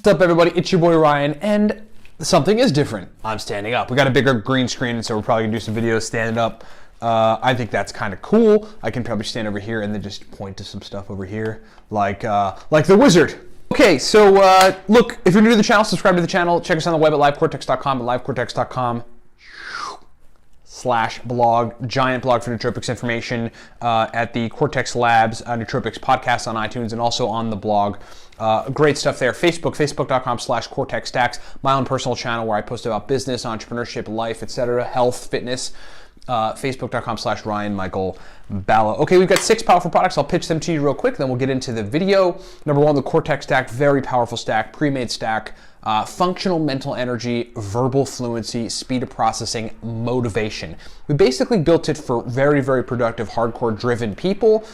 What's up, everybody? It's your boy Ryan, and something is different. I'm standing up. We got a bigger green screen, so we're probably gonna do some videos standing up. I think that's kind of cool. I can probably stand over here and then just point to some stuff over here, like the wizard. Okay, so look, if you're new to the channel, subscribe to the channel. Check us on the web at livecortex.com, at livecortex.com/blog, giant blog for nootropics information, at the Cortex Labs Nootropics podcast on iTunes, and also on the blog. Great stuff there. Facebook.com/cortexstacks, my own personal channel where I post about business, entrepreneurship, life, etc., health, fitness. Facebook.com/Ryan Michael Ballo. Okay, we've got 6 powerful products. I'll pitch them to you real quick, then we'll get into the video. Number 1, the Cortex stack, very powerful stack, pre-made stack. Functional mental energy, verbal fluency, speed of processing, motivation. We basically built it for very, very productive, hardcore driven people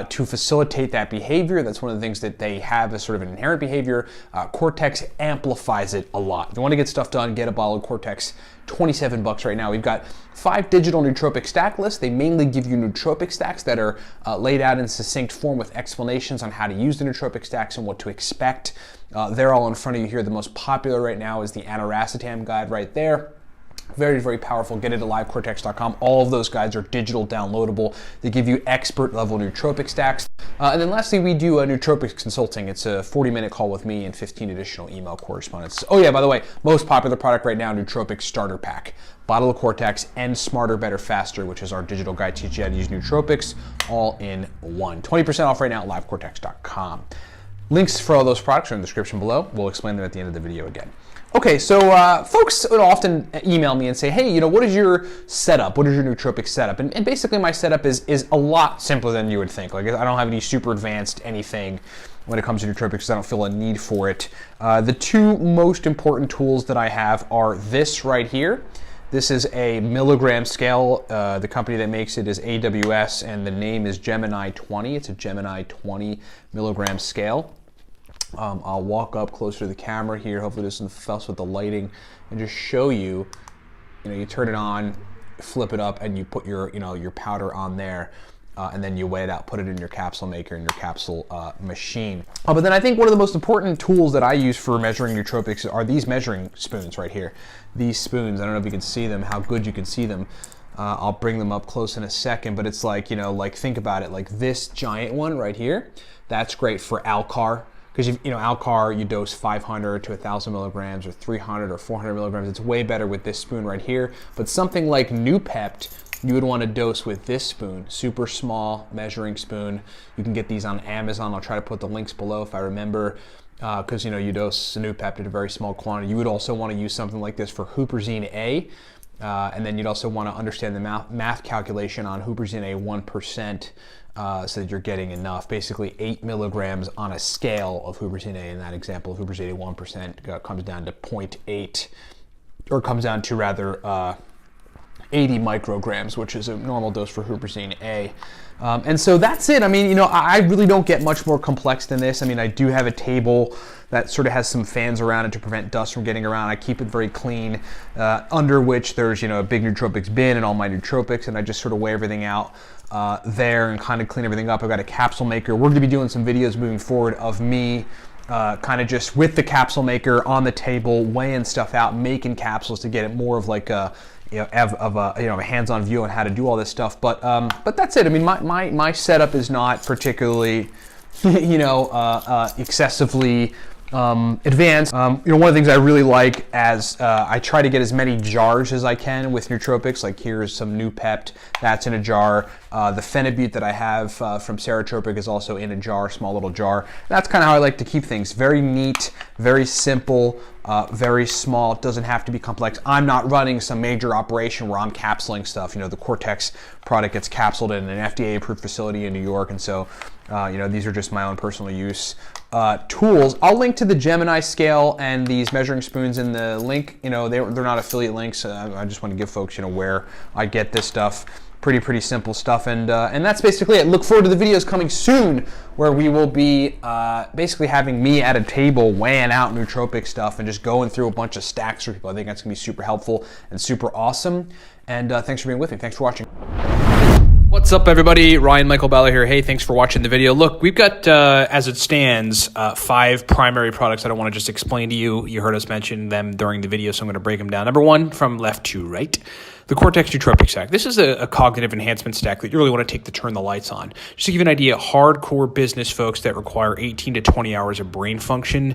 to facilitate that behavior. That's one of the things that they have as sort of an inherent behavior. Cortex amplifies it a lot. If you want to get stuff done, get a bottle of Cortex, 27 bucks right now. We've got 5 digital nootropic stack lists. They mainly give you nootropic stacks that are laid out in succinct form with explanations on how to use the nootropic stacks and what to expect. They're all in front of you here. The most popular right now is the aniracetam guide right there. Very, very powerful. Get it at livecortex.com. All of those guides are digital, downloadable. They give you expert level nootropic stacks. And then lastly, we do a nootropics consulting. It's a 40-minute call with me and 15 additional email correspondence. Oh yeah, by the way, most popular product right now, Nootropic Starter Pack. Bottle of Cortex and Smarter, Better, Faster, which is our digital guide teaching you how to use nootropics all in one. 20% off right now at livecortex.com. Links for all those products are in the description below. We'll explain them at the end of the video again. Okay, so folks would often email me and say, hey, what is your setup? What is your nootropic setup? And basically my setup is a lot simpler than you would think. Like, I don't have any super advanced anything when it comes to nootropics because I don't feel a need for it. The 2 most important tools that I have are this right here. This is a Milligram Scale. The company that makes it is AWS, and the name is Gemini 20. It's a Gemini 20 milligram scale. I'll walk up closer to the camera here. Hopefully this doesn't fuss with the lighting, and just show you. You turn it on, flip it up, and you put your your powder on there. And then you weigh it out, put it in your capsule maker, in your capsule machine. But then I think one of the most important tools that I use for measuring nootropics are these measuring spoons right here. These spoons, I don't know if you can see them, how good you can see them. I'll bring them up close in a second, but it's like, like think about it, like this giant one right here, that's great for Alcar. Because Alcar, you dose 500 to 1,000 milligrams or 300 or 400 milligrams. It's way better with this spoon right here. But something like Noopept, you would want to dose with this spoon, super small measuring spoon. You can get these on Amazon. I'll try to put the links below if I remember, because you dose Noopept at a very small quantity. You would also want to use something like this for Huperzine A, and then you'd also want to understand the math calculation on Huperzine A 1%. So that you're getting enough. Basically 8 milligrams on a scale of Huperzine A. In that example, of Huperzine A 1% comes down to 0.8, or comes down to rather 80 micrograms, which is a normal dose for Huperzine A. And so that's it. I really don't get much more complex than this. I do have a table that sort of has some fans around it to prevent dust from getting around. I keep it very clean, under which there's a big nootropics bin and all my nootropics, and I just sort of weigh everything out there and kind of clean everything up. I've got a capsule maker. We're going to be doing some videos moving forward of me kind of just with the capsule maker on the table, weighing stuff out, making capsules to get it more of like a a hands-on view on how to do all this stuff. But that's it. My setup is not particularly excessively advanced. One of the things I really like as I try to get as many jars as I can with nootropics. Like here's some Noopept, that's in a jar. The Phenibut that I have from Serotropic is also in a jar, small little jar. That's kind of how I like to keep things. Very neat, very simple, very small. It doesn't have to be complex. I'm not running some major operation where I'm capsuling stuff. The Cortex product gets capsuled in an FDA-approved facility in New York, and so these are just my own personal use tools. I'll link to the Gemini scale and these measuring spoons in the link. They're not affiliate links. I just want to give folks where I get this stuff. Pretty simple stuff, and that's basically it. Look forward to the videos coming soon where we will be basically having me at a table weighing out nootropic stuff and just going through a bunch of stacks for people. I think that's gonna be super helpful and super awesome. And thanks for being with me. Thanks for watching. What's up, everybody? Ryan Michael Balla here. Hey, thanks for watching the video. Look, we've got, as it stands, 5 primary products that I want to just explain to you. You heard us mention them during the video, so I'm going to break them down. Number 1, from left to right, the Cortex Nootropic stack. This is a cognitive enhancement stack that you really want to take to turn the lights on. Just to give you an idea, hardcore business folks that require 18 to 20 hours of brain function,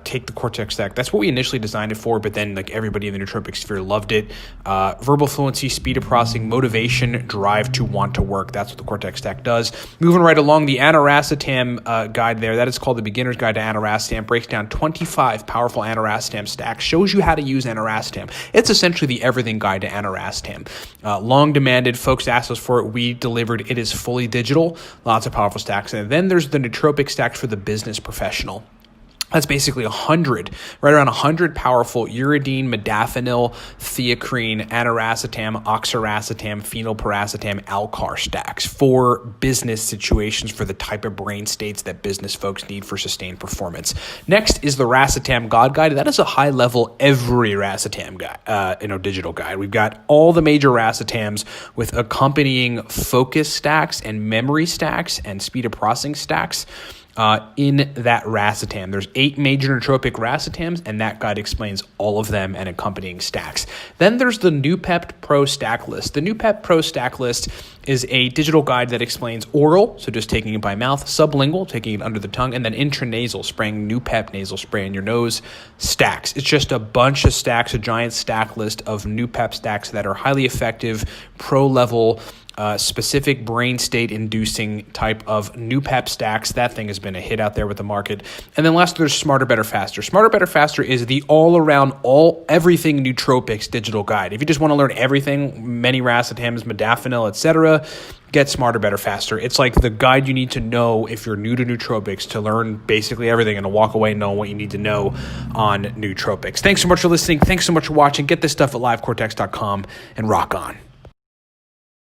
take the Cortex stack. That's what we initially designed it for, but then like everybody in the nootropic sphere loved it. Verbal fluency, speed of processing, motivation, drive to want to work. That's what the Cortex stack does. Moving right along, the aniracetam guide there, that is called the Beginner's Guide to Aniracetam, breaks down 25 powerful aniracetam stacks, shows you how to use aniracetam. It's essentially the everything guide to aniracetam. Long demanded, folks asked us for it. We delivered. It is fully digital, lots of powerful stacks. And then there's the nootropic stacks for the business professional. That's basically 100, right around 100 powerful uridine, modafinil, theacrine, aniracetam, oxiracetam, phenylpiracetam, alcar stacks for business situations, for the type of brain states that business folks need for sustained performance. Next is the racetam God Guide. That is a high-level every racetam guide, digital guide. We've got all the major racetams with accompanying focus stacks and memory stacks and speed of processing stacks. In that racetam. There's 8 major nootropic racetams, and that guide explains all of them and accompanying stacks. Then there's the Noopept Pro Stack List. The Noopept Pro Stack List is a digital guide that explains oral, so just taking it by mouth, sublingual, taking it under the tongue, and then intranasal, spraying Noopept nasal spray in your nose, stacks. It's just a bunch of stacks, a giant stack list of Noopept stacks that are highly effective, pro-level, specific brain state inducing type of Noopept stacks. That thing has been a hit out there with the market. And then last, there's Smarter, Better, Faster. Smarter, Better, Faster is the all-around, everything nootropics digital guide. If you just want to learn everything, many racetams, modafinil, etc., get Smarter, Better, Faster. It's like the guide you need to know if you're new to nootropics, to learn basically everything and to walk away knowing what you need to know on nootropics. Thanks so much for listening. Thanks so much for watching. Get this stuff at livecortex.com and rock on.